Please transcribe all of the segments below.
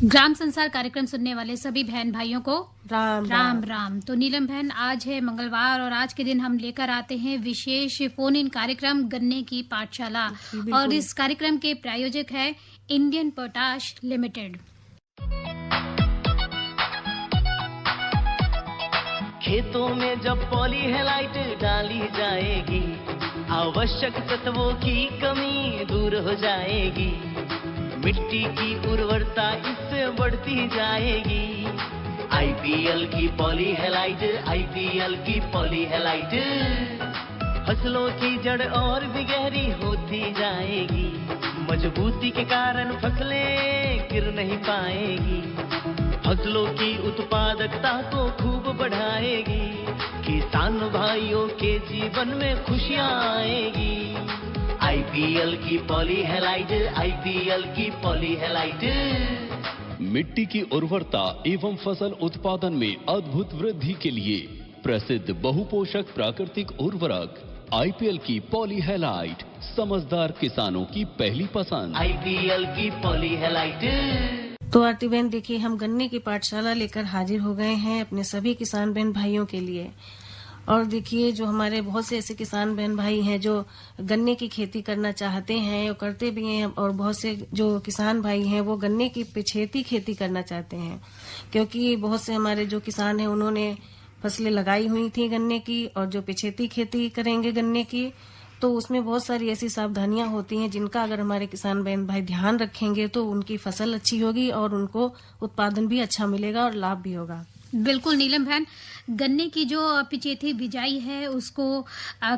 ग्राम संसार कार्यक्रम सुनने वाले सभी बहन भाइयों को राम राम राम। तो नीलम बहन, आज है मंगलवार और आज के दिन हम लेकर आते हैं विशेष फोन इन कार्यक्रम गन्ने की पाठशाला, और इस कार्यक्रम के प्रायोजक है इंडियन पोटाश लिमिटेड। खेतों में जब पॉलीहेलाइट डाली जाएगी, आवश्यक तत्वों की कमी दूर हो जाएगी, मिट्टी की उर्वरता इससे बढ़ती जाएगी। आईपीएल की पॉलीहेलाइट, आईपीएल की पॉलीहेलाइट, फसलों की जड़ और भी गहरी होती जाएगी, मजबूती के कारण फसलें गिर नहीं पाएगी, फसलों की उत्पादकता को खूब बढ़ाएगी, किसान भाइयों के जीवन में खुशियां आएगी। आईपीएल की पॉलीहेलाइट, आईपीएल की पॉलीहेलाइट। मिट्टी की उर्वरता एवं फसल उत्पादन में अद्भुत वृद्धि के लिए प्रसिद्ध बहुपोषक प्राकृतिक उर्वरक आईपीएल की पॉलीहेलाइट, समझदार किसानों की पहली पसंद। आईपीएल की पॉलीहेलाइट। तो आरती बहन, देखिए हम गन्ने की पाठशाला लेकर हाजिर हो गए हैं अपने सभी किसान बहन भाइयों के लिए। और देखिए, जो हमारे बहुत से ऐसे किसान बहन भाई हैं जो गन्ने की खेती करना चाहते हैं और करते भी हैं, और बहुत से जो किसान भाई हैं वो गन्ने की पिछेती खेती करना चाहते हैं, क्योंकि बहुत से हमारे जो किसान हैं उन्होंने फसलें लगाई हुई थी गन्ने की, और जो पिछेती खेती करेंगे गन्ने की तो उसमें बहुत सारी ऐसी सावधानियां होती हैं जिनका अगर हमारे किसान बहन भाई ध्यान रखेंगे तो उनकी फसल अच्छी होगी और उनको उत्पादन भी अच्छा मिलेगा और लाभ भी होगा। बिल्कुल नीलम बहन, गन्ने की जो पिछेती बिजाई है उसको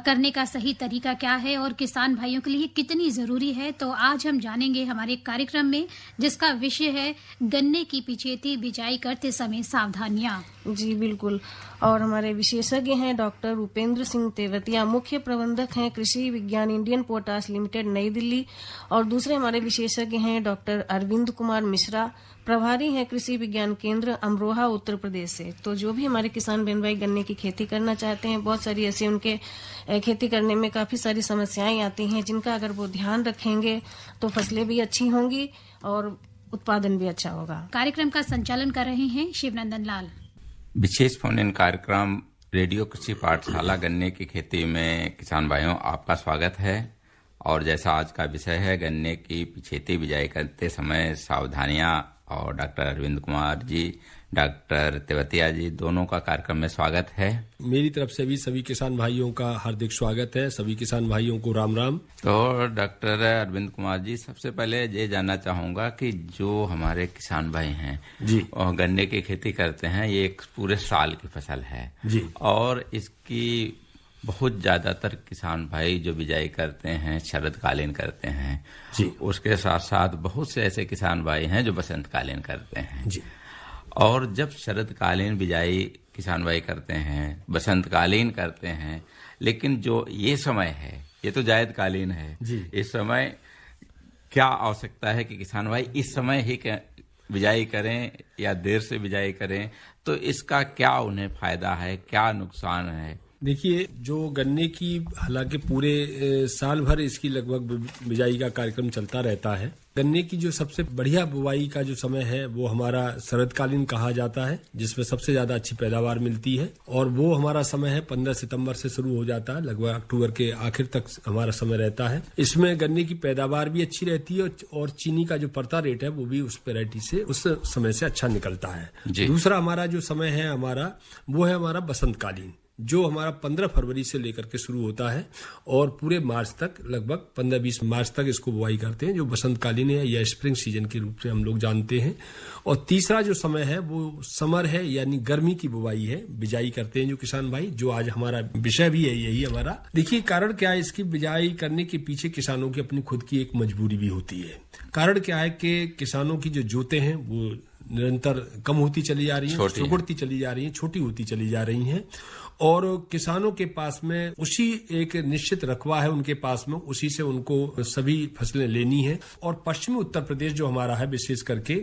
करने का सही तरीका क्या है और किसान भाइयों के लिए कितनी जरूरी है, तो आज हम जानेंगे हमारे कार्यक्रम में, जिसका विषय है गन्ने की पिछेती बिजाई करते समय सावधानियां। जी बिल्कुल। और हमारे विशेषज्ञ हैं डॉक्टर उपेंद्र सिंह तेवतिया, मुख्य प्रबंधक हैं कृषि विज्ञान इंडियन पोटाश लिमिटेड नई दिल्ली, और दूसरे हमारे विशेषज्ञ हैं डॉक्टर अरविंद कुमार मिश्रा, प्रभारी हैं कृषि विज्ञान केंद्र अमरोहा उत्तर प्रदेश से। तो जो भी हमारे किसान बहन भाई गन्ने की खेती करना चाहते हैं, बहुत सारी ऐसी उनके खेती करने में काफी सारी समस्याएं आती हैं जिनका अगर वो ध्यान रखेंगे तो फसलें भी अच्छी होंगी और उत्पादन भी अच्छा होगा। कार्यक्रम का संचालन कर रहे हैं शिवनंदन लाल। विशेष फोन इन कार्यक्रम रेडियो कृषि पाठशाला गन्ने की खेती में किसान भाइयों आपका स्वागत है। और जैसा आज का विषय है गन्ने की पिछेती बिजाई करते समय सावधानियां, और डॉक्टर अरविंद कुमार जी, डॉक्टर तेवतिया जी, दोनों का कार्यक्रम में स्वागत है। मेरी तरफ से भी सभी किसान भाइयों का हार्दिक स्वागत है। सभी किसान भाइयों को राम राम। तो डॉक्टर अरविंद कुमार जी, सबसे पहले ये जानना चाहूंगा कि जो हमारे किसान भाई हैं जी, और गन्ने की खेती करते हैं, ये एक पूरे साल की फसल है जी, और इसकी बहुत ज्यादातर किसान भाई जो बिजाई करते हैं शरदकालीन करते हैं जी, उसके साथ साथ बहुत से ऐसे किसान भाई हैं जो बसंतकालीन करते हैं जी। और जब शरदकालीन बिजाई किसान भाई करते हैं, बसंतकालीन करते हैं, लेकिन जो ये समय है ये तो जायदकालीन है जी। इस समय क्या आवश्यकता है कि किसान भाई इस समय ही बिजाई करें या देर से बिजाई करें, तो इसका क्या उन्हें फायदा है, क्या नुकसान है? देखिए, जो गन्ने की हालांकि पूरे साल भर इसकी लगभग बिजाई का कार्यक्रम चलता रहता है। गन्ने की जो सबसे बढ़िया बुवाई का जो समय है वो हमारा शरदकालीन कहा जाता है, जिसमें सबसे ज्यादा अच्छी पैदावार मिलती है, और वो हमारा समय है 15 सितंबर से शुरू हो जाता है, लगभग अक्टूबर के आखिर तक हमारा समय रहता है। इसमें गन्ने की पैदावार भी अच्छी रहती है और चीनी का जो पड़ता रेट है वो भी उस वैरायटी से उस समय से अच्छा निकलता है। दूसरा हमारा जो समय है वो है हमारा बसंतकालीन, जो हमारा 15 फरवरी से लेकर के शुरू होता है और पूरे मार्च तक, लगभग 15-20 मार्च तक इसको बुआई करते हैं, जो बसंतकालीन है या स्प्रिंग सीजन के रूप से हम लोग जानते हैं। और तीसरा जो समय है वो समर है, यानी गर्मी की बुआई है, बिजाई करते हैं जो किसान भाई, जो आज हमारा विषय भी है यही हमारा। देखिए, कारण क्या है इसकी बिजाई करने के पीछे किसानों की अपनी खुद की एक मजबूरी भी होती है। कारण क्या है कि किसानों की जो जोतें हैं वो निरंतर कम होती चली जा रही हैं, सुगड़ती चली जा रही हैं, छोटी होती चली जा रही हैं, और किसानों के पास में उसी एक निश्चित रकबा है उनके पास में, उसी से उनको सभी फसलें लेनी है। और पश्चिमी उत्तर प्रदेश जो हमारा है विशेष करके,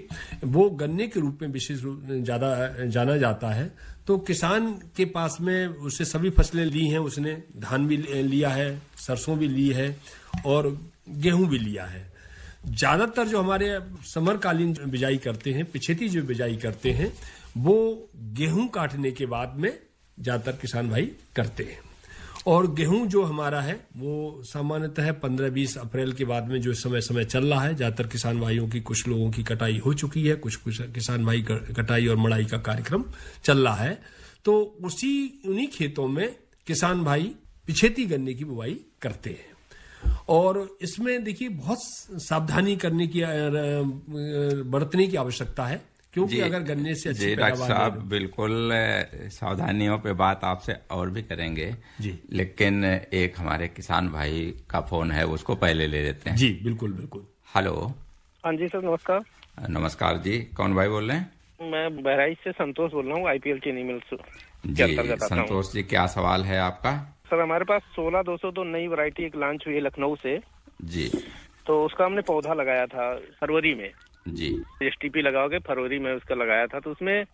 वो गन्ने के रूप में विशेष ज्यादा जाना जाता है। तो किसान के पास में उससे सभी फसलें ली हैं, उसने धान भी लिया है, सरसों भी ली है और गेहूं भी लिया है। ज्यादातर जो हमारे समरकालीन बिजाई करते हैं, पिछेती जो बिजाई करते हैं, वो गेहूं काटने के बाद में ज्यादातर किसान भाई करते हैं। और गेहूं जो हमारा है वो सामान्यतः 15-20 अप्रैल के बाद में जो समय चल रहा है, ज्यादातर किसान भाइयों की, कुछ लोगों की कटाई हो चुकी है, कुछ किसान भाई कटाई और मड़ाई का कार्यक्रम चल रहा है। तो उन्हीं खेतों में किसान भाई पिछेती गन्ने की बुवाई करते हैं। और इसमें देखिए बहुत सावधानी बरतने की आवश्यकता है, क्योंकि अगर गन्ने से अच्छी डॉक्टर साहब बिल्कुल सावधानियों पे बात आपसे और भी करेंगे जी, लेकिन एक हमारे किसान भाई का फोन है, उसको पहले ले लेते हैं। जी बिल्कुल बिल्कुल। हेलो। हाँ जी सर, नमस्कार। नमस्कार जी, कौन भाई बोल रहे हैं? मैं बहराइच से संतोष बोल रहा हूँ, IPL चीनी मिल्स जी। संतोष जी, क्या सवाल है आपका? सर हमारे पास 16-202 नई वैरायटी एक लॉन्च हुई है लखनऊ से जी। तो उसका हमने पौधा लगाया था फरवरी में जी। STP लगा के फरवरी में उसका लगाया था। तो उसमें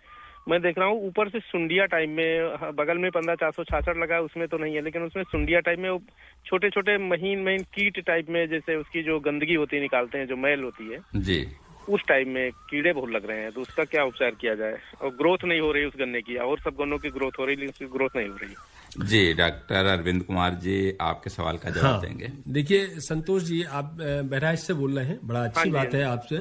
मैं देख रहा हूँ ऊपर से सुंडिया टाइप में, बगल में 15-466 लगा है, उसमें तो नहीं है, लेकिन उसमें सुंडिया टाइप में छोटे छोटे महीन कीट टाइप में, जैसे उसकी जो गंदगी होती है निकालते हैं, जो मैल होती है जी, उस टाइप में कीड़े बहुत लग रहे हैं। तो उसका क्या उपचार किया जाए? और ग्रोथ नहीं हो रही उस गन्ने की, और सब गन्नों की ग्रोथ हो रही, लेकिन उसकी ग्रोथ नहीं हो रही। जी, डॉक्टर अरविंद कुमार जी आपके सवाल का जवाब देंगे। देखिए संतोष जी, आप बहराइच से बोल रहे हैं, बड़ा अच्छी बात है आपसे।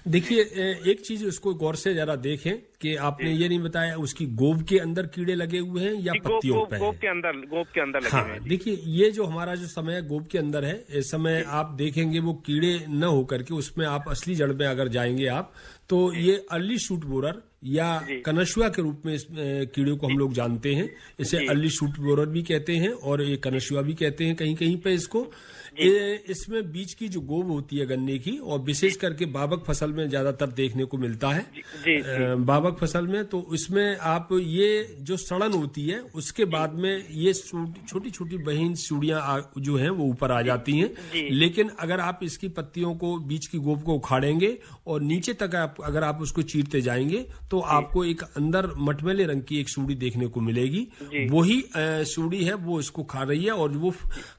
देखिए एक चीज उसको गौर से जरा देखें कि आपने ये नहीं बताया उसकी गोब के अंदर कीड़े लगे हुए हैं या पत्तियों पे? गोब के अंदर लगे हुए हैं। देखिए ये जो हमारा जो समय है गोब के अंदर है, इस समय आप देखेंगे वो कीड़े न होकर के उसमें आप असली जड़ में अगर जाएंगे आप, तो ये अर्ली शूट बोरर या कनशुआ के रूप में इस कीड़े को हम लोग जानते हैं। इसे अर्ली शूट बोरर भी कहते हैं और ये कनशुआ भी कहते हैं कहीं कहीं पे इसको। इसमें बीच की जो गोब होती है गन्ने की, और विशेष करके बाबक फसल में ज्यादातर देखने को मिलता है। बाबक फसल में तो इसमें आप ये जो सड़न होती है उसके बाद में ये छोटी छोटी बहीन सूड़ियां जो हैं वो ऊपर आ जाती हैं। लेकिन अगर आप इसकी पत्तियों को, बीच की गोब को उखाड़ेंगे और नीचे तक अगर आप उसको चीरते जाएंगे तो आपको एक अंदर मटमैले रंग की एक सूड़ी देखने को मिलेगी। वही सूड़ी है वो इसको खा रही है, और वो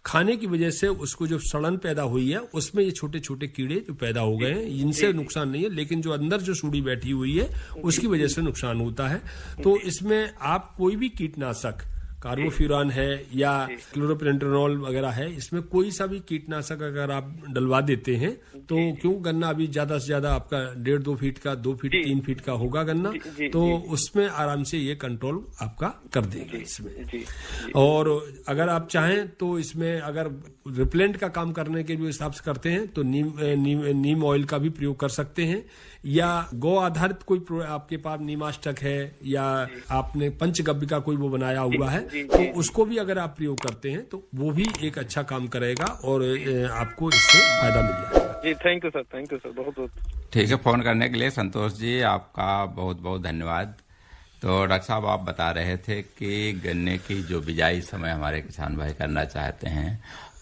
खाने की वजह से उसको जो सड़न पैदा हुई है उसमें ये छोटे छोटे कीड़े जो पैदा हो गए हैं, इनसे नुकसान नहीं है, लेकिन जो अंदर जो सूड़ी बैठी हुई है उसकी वजह से नुकसान होता है। तो इसमें आप कोई भी कीटनाशक, कार्बोफ्यूरान है या क्लोरोपेंटेनॉल वगैरह है, इसमें कोई सा भी कीटनाशक अगर आप डलवा देते हैं तो क्यों गन्ना अभी ज्यादा से ज्यादा आपका 1.5-2 फीट का, 2 फीट 3 फीट का होगा गन्ना, तो उसमें आराम से ये कंट्रोल आपका कर देगा इसमें। और अगर आप चाहें तो इसमें अगर रिप्लेंट का काम करने के हिसाब से करते हैं तो नीम ऑयल का भी प्रयोग कर सकते हैं, या गौ आधारित कोई आपके पास नीमाष्टक है या आपने पंचगव्य का कोई वो बनाया हुआ है तो उसको भी अगर आप प्रयोग करते हैं तो वो भी एक अच्छा काम करेगा और आपको इससे फायदा मिल जाएगा। जी थैंक यू सर, बहुत बहुत ठीक है। फोन करने के लिए संतोष जी आपका बहुत बहुत धन्यवाद। तो डॉक्टर साहब आप बता रहे थे कि गन्ने की जो बिजाई समय हमारे किसान भाई करना चाहते हैं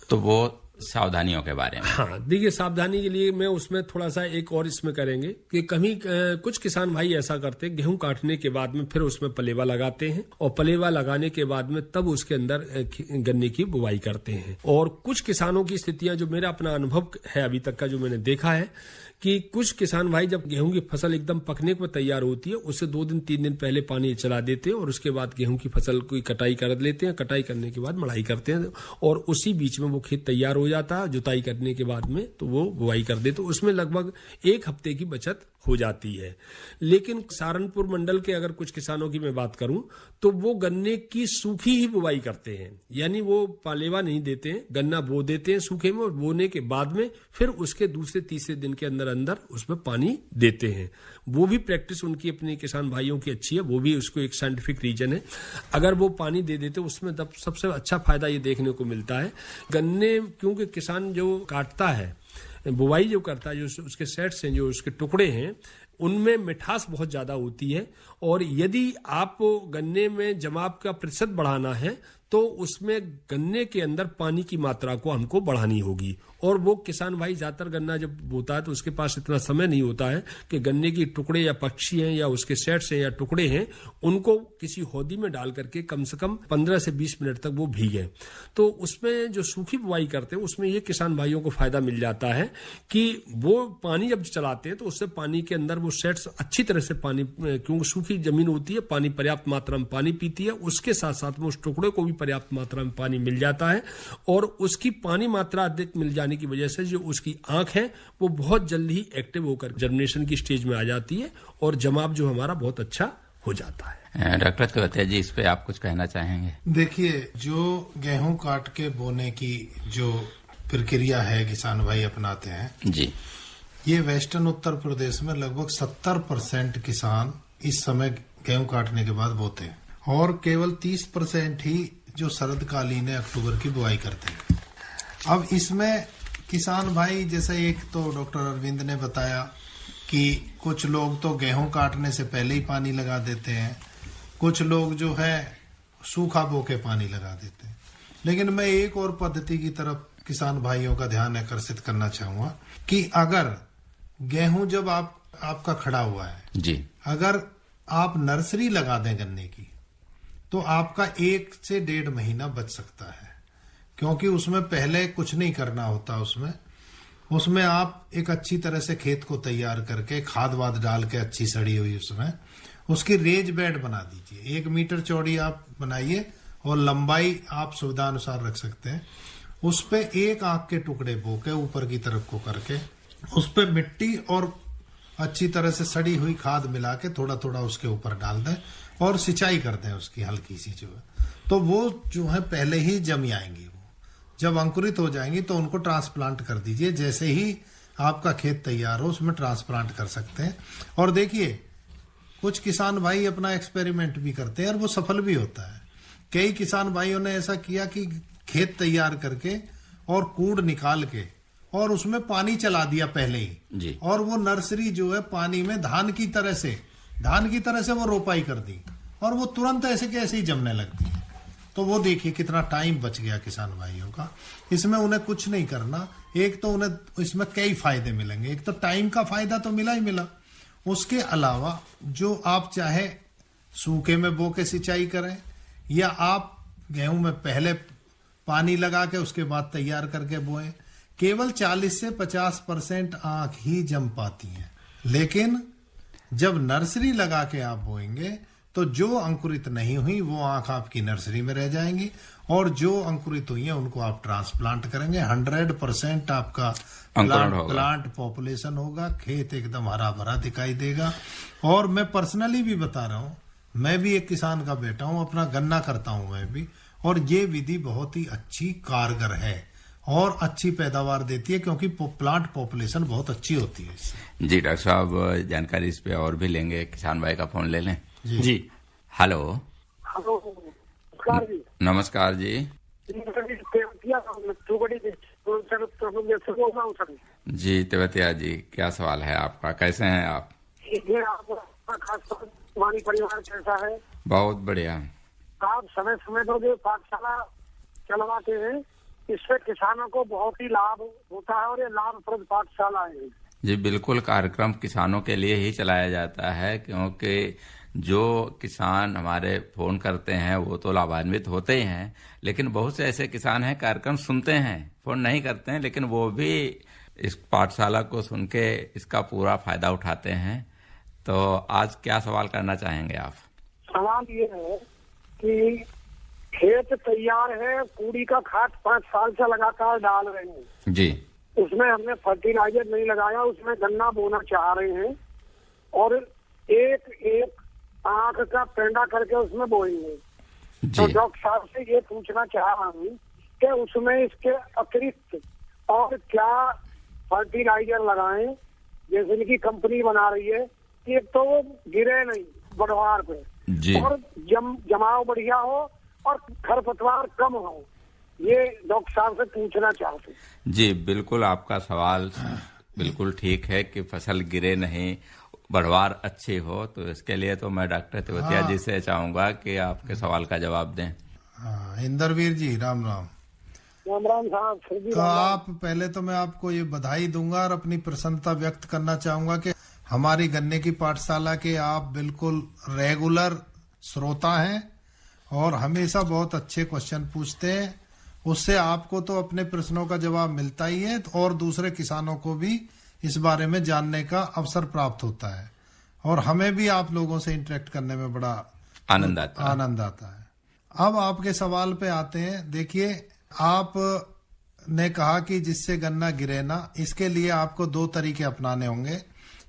तो वो सावधानियों के बारे में। हाँ देखिए, सावधानी के लिए मैं उसमें थोड़ा सा एक और इसमें करेंगे कि कभी कुछ किसान भाई ऐसा करते हैं, गेहूं काटने के बाद में फिर उसमें पलेवा लगाते हैं और पलेवा लगाने के बाद में तब उसके अंदर गन्ने की बुवाई करते हैं। और कुछ किसानों की स्थितियां, जो मेरा अपना अनुभव है अभी तक का जो मैंने देखा है, कि कुछ किसान भाई जब गेहूं की फसल एकदम पकने को तैयार होती है उससे 2 दिन 3 दिन पहले पानी चला देते हैं और उसके बाद गेहूं की फसल की कटाई कर लेते हैं। कटाई करने के बाद मड़ाई करते हैं और उसी बीच में वो खेत तैयार हो जाता है। जुताई करने के बाद में तो वो बुआई कर देते, तो उसमें लगभग 1 हफ्ते की बचत हो जाती है। लेकिन सहारनपुर मंडल के अगर कुछ किसानों की मैं बात करूं तो वो गन्ने की सूखी ही बुवाई करते हैं, यानी वो पालेवा नहीं देते हैं, गन्ना बो देते हैं सूखे में और बोने के बाद में फिर उसके दूसरे तीसरे दिन के अंदर अंदर उसमें पानी देते हैं। वो भी प्रैक्टिस उनकी अपने किसान भाइयों की अच्छी है, वो भी उसको एक साइंटिफिक रीजन है। अगर वो पानी दे देते उसमें तब सबसे अच्छा फायदा ये देखने को मिलता है गन्ने, क्योंकि किसान जो काटता है, बुवाई जो करता है, जो उसके सेट्स हैं, जो उसके टुकड़े हैं, उनमें मिठास बहुत ज्यादा होती है। और यदि आप गन्ने में जमाव का प्रतिशत बढ़ाना है तो उसमें गन्ने के अंदर पानी की मात्रा को हमको बढ़ानी होगी। और वो किसान भाई ज्यादातर गन्ना जब बोता है तो उसके पास इतना समय नहीं होता है कि गन्ने की टुकड़े या पक्षी हैं या उसके सेट्स हैं या टुकड़े हैं उनको किसी हौदी में डाल करके कम से कम 15 से 20 मिनट तक वो भीगे। तो उसमें जो सूखी बुवाई करते हैं उसमें ये किसान भाइयों को फायदा मिल जाता है कि वो पानी जब चलाते हैं तो उससे पानी के अंदर वो सेट्स अच्छी तरह से पानी, क्योंकि सूखी जमीन होती है, पानी पर्याप्त मात्रा में पानी पीती है, उसके साथ साथ में उस टुकड़े को भी पर्याप्त मात्रा में पानी मिल जाता है और उसकी पानी मात्रा अधिक मिल जाने की वजह से जो उसकी आंख है वो बहुत जल्दी ही एक्टिव होकर जर्मिनेशन की स्टेज में आ जाती है और जमाव जो हमारा बहुत अच्छा हो जाता है। डॉक्टर तिवातिया जी, इस पे आप कुछ कहना चाहेंगे? देखिए, जो गेहूं काट के बोने की जो प्रक्रिया है किसान भाई अपनाते हैं जी, ये वेस्टर्न उत्तर प्रदेश में लगभग 70% किसान इस समय गेहूं काटने के बाद बोते हैं और केवल 30% ही जो शरदकालीन है अक्टूबर की बुआई करते हैं। अब इसमें किसान भाई, जैसे एक तो डॉक्टर अरविंद ने बताया कि कुछ लोग तो गेहूं काटने से पहले ही पानी लगा देते हैं, कुछ लोग जो है सूखा बो के पानी लगा देते हैं। लेकिन मैं एक और पद्धति की तरफ किसान भाइयों का ध्यान आकर्षित करना चाहूंगा कि अगर गेहूं जब आपका खड़ा हुआ है जी, अगर आप नर्सरी लगा दें गन्ने की तो आपका 1 से 1.5 महीना बच सकता है, क्योंकि उसमें पहले कुछ नहीं करना होता। उसमें आप एक अच्छी तरह से खेत को तैयार करके खाद वाद डाल के अच्छी सड़ी हुई उसमें उसकी रेज बेड बना दीजिए। 1 मीटर चौड़ी आप बनाइए और लंबाई आप सुविधा अनुसार रख सकते हैं। उस पे एक आंख के टुकड़े बो के ऊपर की तरफ को करके उस पे मिट्टी और अच्छी तरह से सड़ी हुई खाद मिला के थोड़ा थोड़ा उसके ऊपर डाल दें और सिंचाई कर दें उसकी हल्की सी जो है, तो वो जो है पहले ही जम आएंगी। वो जब अंकुरित हो जाएंगी तो उनको ट्रांसप्लांट कर दीजिए। जैसे ही आपका खेत तैयार हो उसमें ट्रांसप्लांट कर सकते हैं। और देखिए, कुछ किसान भाई अपना एक्सपेरिमेंट भी करते हैं और वो सफल भी होता है। कई किसान भाइयों ने ऐसा किया कि खेत तैयार करके और कूड़ निकाल के और उसमें पानी चला दिया पहले ही जी, और वो नर्सरी जो है पानी में धान की तरह से वो रोपाई कर दी और वो तुरंत ऐसे के ऐसे ही जमने लगती है। तो वो देखिए कितना टाइम बच गया किसान भाइयों का। इसमें उन्हें कुछ नहीं करना। एक तो उन्हें इसमें कई फायदे मिलेंगे। एक तो टाइम का फायदा तो मिला ही मिला, उसके अलावा जो आप चाहे सूखे में बो के सिंचाई करें या आप गेहूं में पहले पानी लगा के उसके बाद तैयार करके बोएं, केवल 40 से 50% आंख ही जम पाती है। लेकिन जब नर्सरी लगा के आप बोएंगे तो जो अंकुरित नहीं हुई वो आंख आपकी नर्सरी में रह जाएंगी और जो अंकुरित हुई है उनको आप ट्रांसप्लांट करेंगे। 100% आपका प्लांट पॉपुलेशन होगा। खेत एकदम हरा भरा दिखाई देगा। और मैं पर्सनली भी बता रहा हूँ, मैं भी एक किसान का बेटा हूँ, अपना गन्ना करता हूँ मैं भी, और ये विधि बहुत ही अच्छी कारगर है और अच्छी पैदावार देती है क्योंकि प्लांट पॉपुलेशन बहुत अच्छी होती है इससे। जी डॉक्टर साहब, जानकारी इस पे और भी लेंगे। किसान भाई का फोन ले लें। जी, हेलो। नमस्कार जी। नमस्कार जी। जी तिवातिया जी, क्या सवाल है आपका? कैसे हैं आप? वाणी परिवार कैसा है? बहुत बढ़िया। आप समय समय पर जो पाठशाला चलवाते हैं इससे किसानों को बहुत ही लाभ होता है और ये लाभप्रद पाठशाला है। जी बिल्कुल, कार्यक्रम किसानों के लिए ही चलाया जाता है क्योंकि जो किसान हमारे फोन करते हैं वो तो लाभान्वित होते ही हैं, लेकिन बहुत से ऐसे किसान हैं कार्यक्रम सुनते हैं, फोन नहीं करते हैं, लेकिन वो भी इस पाठशाला को सुन के इसका पूरा फायदा उठाते हैं। तो आज क्या सवाल करना चाहेंगे आप? सवाल ये है कि खेत तैयार है, कूड़ी का खाद 5 साल से लगातार डाल रहे हैं जी, उसमें हमने फर्टिलाइजर नहीं लगाया, उसमें गन्ना बोना चाह रहे हैं और एक आंख का पेंडा करके उसमें बोएंगे। तो डॉक्टर साहब से ये पूछना चाह रहा हूँ कि उसमें इसके अतिरिक्त और क्या फर्टिलाइजर लगाएं, जैसे इनकी कंपनी बना रही है कि एक तो वो गिरे नहीं बढ़वार पे और जमाव बढ़िया हो और खरपतवार कम हो। ये डॉक्टर साहब से पूछना चाहते। जी बिल्कुल, आपका सवाल बिल्कुल ठीक है कि फसल गिरे नहीं, बढ़वार अच्छी हो। तो इसके लिए तो मैं डॉक्टर तिवातिया जी से चाहूंगा कि आपके सवाल का जवाब दें। हाँ, इंद्रवीर जी राम राम। राम राम साहब, फिर भी तो आप पहले तो मैं आपको ये बधाई दूंगा और अपनी प्रसन्नता व्यक्त करना चाहूंगा कि हमारी गन्ने की पाठशाला के आप बिल्कुल रेगुलर श्रोता हैं और हमेशा बहुत अच्छे क्वेश्चन पूछते हैं। उससे आपको तो अपने प्रश्नों का जवाब मिलता ही है और दूसरे किसानों को भी इस बारे में जानने का अवसर प्राप्त होता है और हमें भी आप लोगों से इंटरेक्ट करने में बड़ा आनंद आता है। अब आपके सवाल पे आते हैं। देखिए, आप ने कहा कि जिससे गन्ना गिरे ना, इसके लिए आपको 2 तरीके अपनाने होंगे।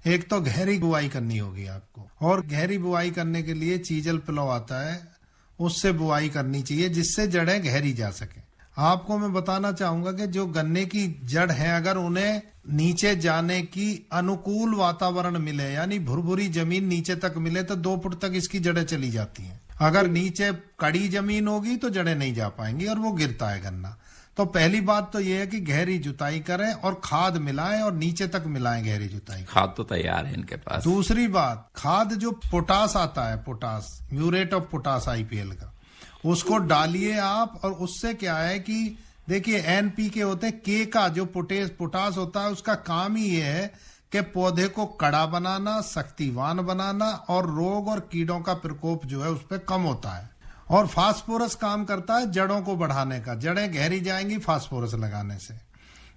एक तो गहरी बुआई करनी होगी आपको, और गहरी बुआई करने के लिए चीजल प्लो आता है, उससे बुआई करनी चाहिए जिससे जड़ें गहरी जा सके। आपको मैं बताना चाहूंगा कि जो गन्ने की जड़ है, अगर उन्हें नीचे जाने की अनुकूल वातावरण मिले, यानी भुरभुरी जमीन नीचे तक मिले, तो 2 फुट तक इसकी जड़ें चली जाती हैं। अगर नीचे कड़ी जमीन होगी तो जड़ें नहीं जा पाएंगी और वो गिरता है गन्ना। तो पहली बात तो ये है कि गहरी जुताई करें और खाद मिलाएं और नीचे तक मिलाएं गहरी जुताई। खाद तो तैयार है इनके पास। दूसरी बात, खाद जो पोटास आता है, potash, muriate of potash IPL का, उसको डालिए आप। और उससे क्या है कि देखिए NPK होते हैं, के का जो पोटास होता है उसका काम ही ये है कि पौधे को कड़ा बनाना, शक्तिवान बनाना और रोग और कीड़ों का प्रकोप जो है उस पर कम होता है। और फास्फोरस काम करता है जड़ों को बढ़ाने का, जड़ें गहरी जाएंगी फास्फोरस लगाने से।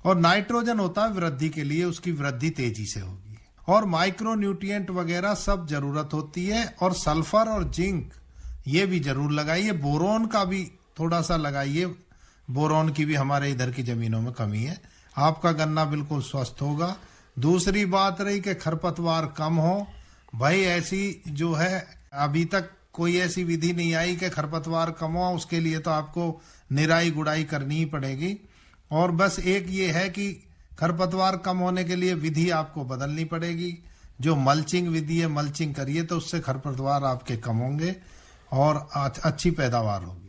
और नाइट्रोजन होता है वृद्धि के लिए, उसकी वृद्धि तेजी से होगी। और माइक्रो न्यूट्रिएंट वगैरह सब जरूरत होती है। और सल्फर और जिंक ये भी जरूर लगाइए। बोरोन का भी थोड़ा सा लगाइए, बोरोन की भी हमारे इधर की जमीनों में कमी है। आपका गन्ना बिल्कुल स्वस्थ होगा। दूसरी बात रही कि खरपतवार कम हो। भाई ऐसी जो है अभी तक कोई ऐसी विधि नहीं आई कि खरपतवार कम हो, उसके लिए तो आपको निराई गुड़ाई करनी ही पड़ेगी। और बस एक ये है कि खरपतवार कम होने के लिए विधि आपको बदलनी पड़ेगी। जो मल्चिंग विधि है, मल्चिंग करिए तो उससे खरपतवार आपके कम होंगे और अच्छी पैदावार होगी।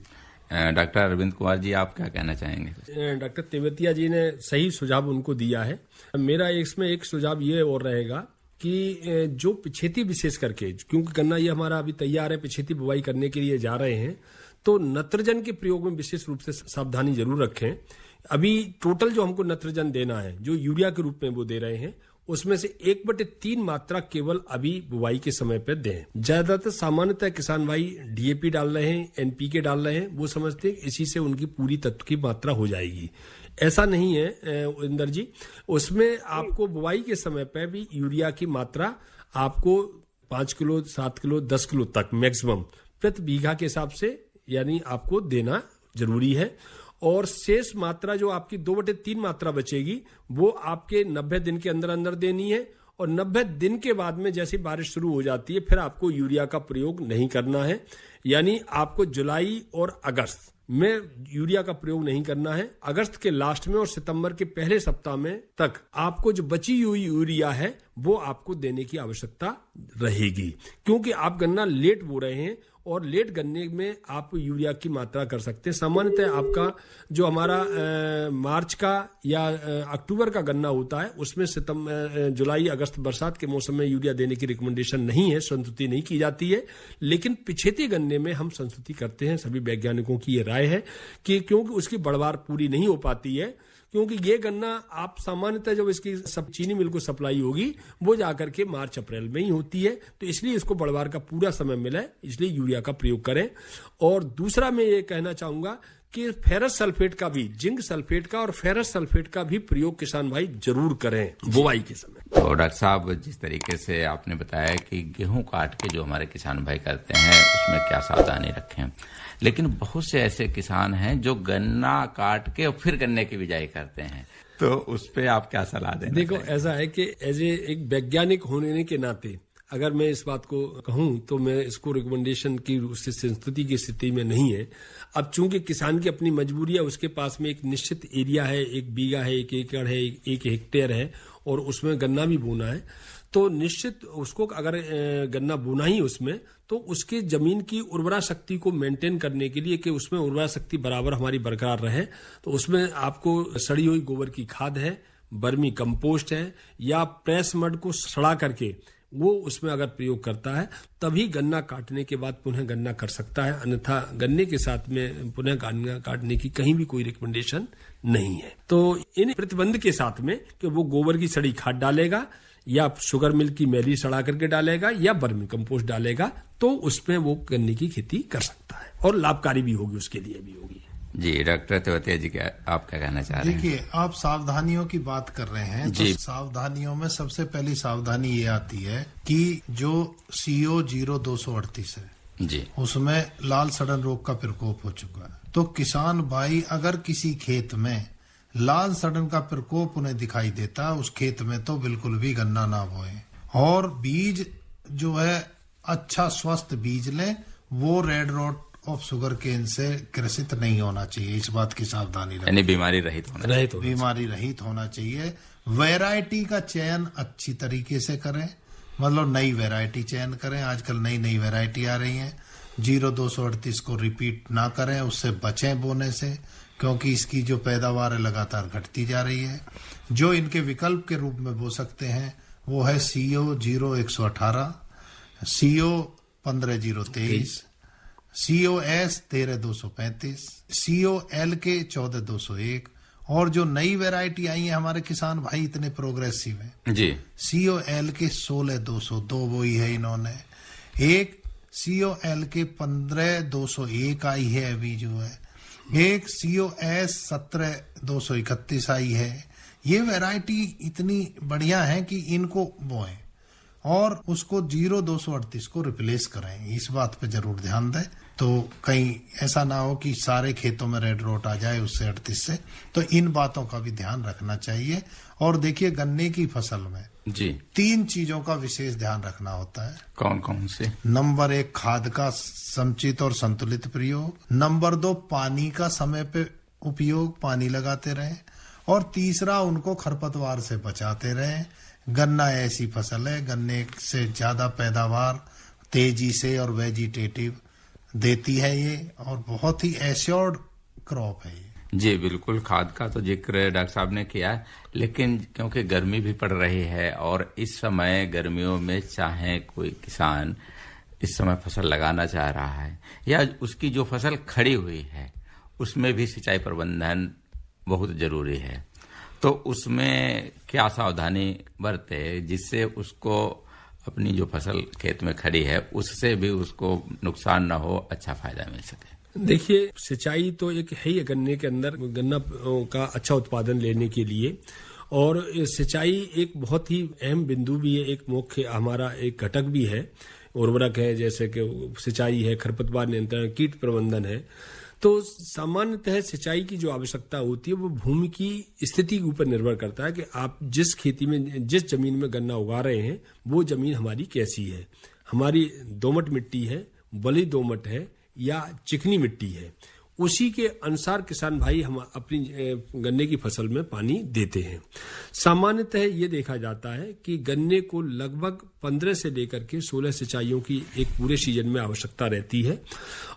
डॉक्टर अरविंद कुमार जी, आप क्या कहना चाहेंगे? डॉक्टर तेवतिया जी ने सही सुझाव उनको दिया है। मेरा इसमें एक सुझाव ये और रहेगा कि जो पिछेती विशेष करके, क्योंकि गन्ना ये हमारा अभी तैयार है, पिछेती बुवाई करने के लिए जा रहे हैं, तो नत्रजन के प्रयोग में विशेष रूप से सावधानी जरूर रखें। अभी टोटल जो हमको नत्रजन देना है, जो यूरिया के रूप में वो दे रहे हैं, उसमें से 1/3 मात्रा केवल अभी बुवाई के समय पे दें। ज्यादातर सामान्यतः किसान भाई DAP डाल रहे हैं, NPK डाल रहे हैं, वो समझते हैं इसी से उनकी पूरी तत्व की मात्रा हो जाएगी। ऐसा नहीं है इंदर जी, उसमें आपको बुवाई के समय पे भी यूरिया की मात्रा आपको 5 किलो, 7 किलो, 10 किलो तक मैक्सिमम प्रति बीघा के हिसाब से यानी आपको देना जरूरी है। और शेष मात्रा जो आपकी 2/3 मात्रा बचेगी वो आपके 90 दिन के अंदर अंदर देनी है। और 90 दिन के बाद में जैसे बारिश शुरू हो जाती है फिर आपको यूरिया का प्रयोग नहीं करना है। यानी आपको जुलाई और अगस्त में यूरिया का प्रयोग नहीं करना है। अगस्त के लास्ट में और सितंबर के पहले सप्ताह में तक आपको जो बची हुई यूरिया है वो आपको देने की आवश्यकता रहेगी, क्योंकि आप गन्ना लेट बो रहे हैं और लेट गन्ने में आप यूरिया की मात्रा कर सकते हैं। सामान्यतः आपका जो हमारा मार्च का या अक्टूबर का गन्ना होता है उसमें जुलाई अगस्त बरसात के मौसम में यूरिया देने की रिकमेंडेशन नहीं है, संस्तुति नहीं की जाती है। लेकिन पिछेती गन्ने में हम संस्तुति करते हैं। सभी वैज्ञानिकों की ये राय है कि क्योंकि उसकी बढ़वार पूरी नहीं हो पाती है, क्योंकि ये गन्ना आप सामान्यतः जब इसकी सब चीनी मिल को सप्लाई होगी वो जाकर के मार्च अप्रैल में ही होती है, तो इसलिए इसको बढ़वार का पूरा समय मिला है, इसलिए यूरिया का प्रयोग करें। और दूसरा मैं ये कहना चाहूंगा कि फेरस सल्फेट का भी, जिंक सल्फेट का और फेरस सल्फेट का भी प्रयोग किसान भाई जरूर करें बुवाई के समय। तो डॉक्टर साहब, जिस तरीके से आपने बताया कि गेहूं काट के जो हमारे किसान भाई करते हैं उसमें क्या सावधानी रखें, लेकिन बहुत से ऐसे किसान हैं जो गन्ना काट के और फिर गन्ने की बिजाई करते हैं, तो उस पे आप क्या सलाह दें? देखो, ऐसा है कि एज एक वैज्ञानिक होने के नाते अगर मैं इस बात को कहूं तो मैं इसको रिकमेंडेशन की संस्तुति की स्थिति में नहीं है। अब चूंकि किसान की अपनी मजबूरी है, उसके पास में एक निश्चित एरिया है, 1 बीघा है, 1 एकड़ है, 1 हेक्टेयर है और उसमें गन्ना भी बोना है, तो निश्चित उसको अगर गन्ना बोना ही उसमें, तो उसके जमीन की उर्वरा शक्ति को मेंटेन करने के लिए कि उसमें उर्वरा शक्ति बराबर हमारी बरकरार रहे, तो उसमें आपको सड़ी हुई गोबर की खाद है, बर्मी कंपोस्ट है, या प्रेस मड को सड़ा करके वो उसमें अगर प्रयोग करता है तभी गन्ना काटने के बाद पुनः गन्ना कर सकता है, अन्यथा गन्ने के साथ में पुनः गन्ना काटने की कहीं भी कोई रिकमेंडेशन नहीं है। तो इन प्रतिबंध के साथ में कि वो गोबर की सड़ी खाद डालेगा या शुगर मिल की मैली सड़ा करके डालेगा या वर्मी कंपोस्ट डालेगा, तो उसमें वो गन्ने की खेती कर सकता है और लाभकारी भी होगी, उसके लिए भी होगी। जी डॉक्टर तेवतिया जी, आप क्या कहना चाह रहे हैं? देखिए, आप सावधानियों की बात कर रहे हैं, तो सावधानियों में सबसे पहली सावधानी ये आती है कि जो CO 0238 है जी, उसमें लाल सड़न रोग का प्रकोप हो चुका है। तो किसान भाई अगर किसी खेत में लाल सड़न का प्रकोप उन्हें दिखाई देता है, उस खेत में तो बिल्कुल भी गन्ना ना बोए, और बीज जो है अच्छा स्वस्थ बीज लें, वो red rot of sugarcane से ग्रसित नहीं होना चाहिए। इस बात की सावधानी रखें, यानी बीमारी रहित होना चाहिए। वैरायटी का चयन अच्छी तरीके से करें, मतलब नई वैरायटी चयन करें। आजकल नई नई वैरायटी आ रही है। 0238 को रिपीट ना करें, उससे बचें बोने से, क्योंकि इसकी जो पैदावार है लगातार घटती जा रही है। जो इनके विकल्प के रूप में बो सकते हैं वो है CO 0118, CO 15023, COS 13235, COLK 14201, और जो नई वैरायटी आई है हमारे किसान भाई इतने प्रोग्रेसिव हैं जी, COLK 16202 वो ही है इन्होंने। एक COLK 15201 आई है अभी जो है, एक COS 17231 आई है। ये वैरायटी इतनी बढ़िया है कि इनको बोएं और उसको 0238 को रिप्लेस करें। इस बात पे जरूर ध्यान दें, तो कहीं ऐसा ना हो कि सारे खेतों में रेड रोट आ जाए उससे 38 से। तो इन बातों का भी ध्यान रखना चाहिए। और देखिए, गन्ने की फसल में जी 3 चीजों का विशेष ध्यान रखना होता है। कौन कौन से? नंबर 1, खाद का समुचित और संतुलित प्रयोग। नंबर 2, पानी का समय पे उपयोग, पानी लगाते रहें। और तीसरा, उनको खरपतवार से बचाते रहें। गन्ना ऐसी फसल है, गन्ने से ज्यादा पैदावार तेजी से और वेजिटेटिव देती है ये, और बहुत ही एश्योर्ड क्रॉप है ये। जी बिल्कुल, खाद का तो जिक्र डॉक्टर साहब ने किया, लेकिन क्योंकि गर्मी भी पड़ रही है और इस समय गर्मियों में चाहे कोई किसान इस समय फसल लगाना चाह रहा है या उसकी जो फसल खड़ी हुई है उसमें भी सिंचाई प्रबंधन बहुत जरूरी है, तो उसमें क्या सावधानी बरते जिससे उसको अपनी जो फसल खेत में खड़ी है उससे भी उसको नुकसान ना हो, अच्छा फायदा मिल सके? देखिए, सिंचाई तो एक है ही गन्ने के अंदर, गन्ना का अच्छा उत्पादन लेने के लिए। और सिंचाई एक बहुत ही अहम बिंदु भी है, एक मुख्य हमारा एक घटक भी है, उर्वरक है, जैसे कि सिंचाई है, खरपतवार नियंत्रण, कीट प्रबंधन है। तो सामान्यतः सिंचाई की जो आवश्यकता होती है वो भूमि की स्थिति के ऊपर निर्भर करता है कि आप जिस खेती में, जिस जमीन में गन्ना उगा रहे हैं वो जमीन हमारी कैसी है। हमारी दोमट मिट्टी है, बली दोमट है या चिकनी मिट्टी है, उसी के अनुसार किसान भाई हम अपनी गन्ने की फसल में पानी देते हैं। सामान्यतः ये देखा जाता है कि गन्ने को लगभग 15 से लेकर के 16 सिंचाइयों की एक पूरे सीजन में आवश्यकता रहती है,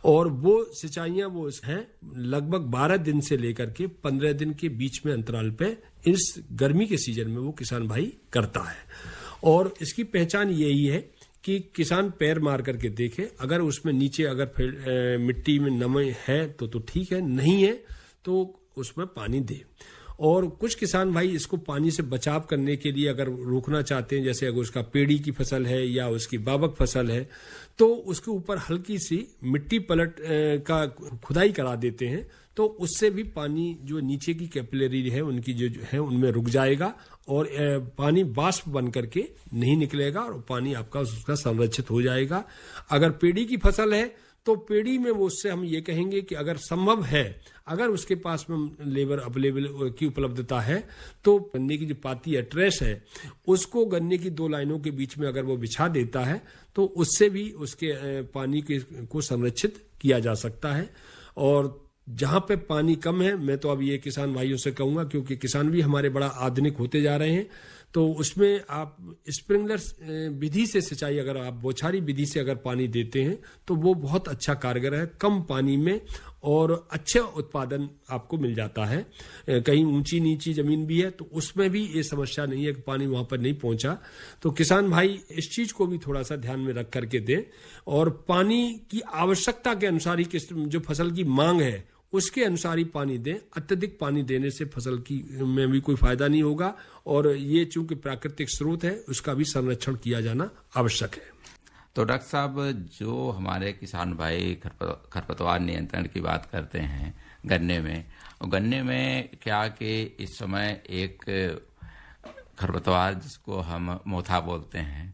और वो सिंचाइयां वो हैं लगभग 12 दिन से लेकर के 15 दिन के बीच में अंतराल पे इस गर्मी के सीजन में वो किसान भाई करता है। और इसकी पहचान यही है कि किसान पैर मार करके देखे, अगर उसमें नीचे अगर मिट्टी में नमी है तो ठीक है, नहीं है तो उसमें पानी दे। और कुछ किसान भाई इसको पानी से बचाव करने के लिए अगर रोकना चाहते हैं, जैसे अगर उसका पेड़ी की फसल है या उसकी बाबक फसल है, तो उसके ऊपर हल्की सी मिट्टी पलट का खुदाई करा देते हैं, तो उससे भी पानी जो नीचे की कैपिलरी है उनकी जो है उनमें रुक जाएगा और पानी वाष्प बन करके नहीं निकलेगा और पानी आपका उसका संरक्षित हो जाएगा। अगर पेड़ी की फसल है तो पेड़ी में वो उससे हम ये कहेंगे कि अगर संभव है, अगर उसके पास में लेबर अवेलेबल की उपलब्धता है, तो गन्ने की जो पाती है, ट्रेस है, उसको गन्ने की 2 लाइनों के बीच में अगर वो बिछा देता है तो उससे भी उसके पानी को संरक्षित किया जा सकता है। और जहां पे पानी कम है, मैं तो अब ये किसान भाइयों से कहूंगा, क्योंकि किसान भी हमारे बड़ा आधुनिक होते जा रहे हैं, तो उसमें आप स्प्रिंकलर विधि से सिंचाई, अगर आप बौछारी विधि से अगर पानी देते हैं तो वो बहुत अच्छा कारगर है, कम पानी में और अच्छा उत्पादन आपको मिल जाता है। कहीं ऊंची नीची जमीन भी है तो उसमें भी ये समस्या नहीं है कि पानी वहां पर नहीं पहुंचा। तो किसान भाई इस चीज को भी थोड़ा सा ध्यान में रख करके दें और पानी की आवश्यकता के अनुसार ही जो फसल की मांग है उसके अनुसार ही पानी दें। अत्यधिक पानी देने से फसल की में भी कोई फायदा नहीं होगा और ये चूंकि प्राकृतिक स्रोत है उसका भी संरक्षण किया जाना आवश्यक है। तो डॉक्टर साहब, जो हमारे किसान भाई खरपतवार नियंत्रण की बात करते हैं गन्ने में, और गन्ने में क्या कि इस समय एक खरपतवार जिसको हम मोथा बोलते हैं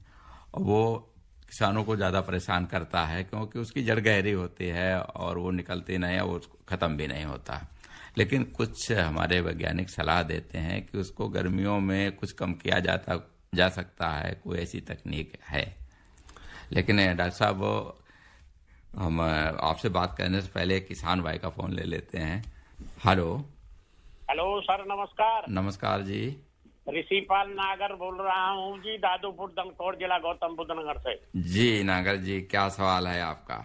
वो किसानों को ज़्यादा परेशान करता है क्योंकि उसकी जड़ गहरी होती है और वो निकलती नहीं है, वो ख़त्म भी नहीं होता। लेकिन कुछ हमारे वैज्ञानिक सलाह देते हैं कि उसको गर्मियों में कुछ कम किया जा सकता है, कोई ऐसी तकनीक है। लेकिन डॉक्टर साहब, हम आपसे बात करने से पहले किसान भाई का फोन ले लेते हैं। हेलो सर, नमस्कार। नमस्कार जी। ऋषिपाल नागर बोल रहा हूँ जी, दादूपुर दमकौर जिला गौतम बुद्ध नगर से। जी नागर जी, क्या सवाल है आपका?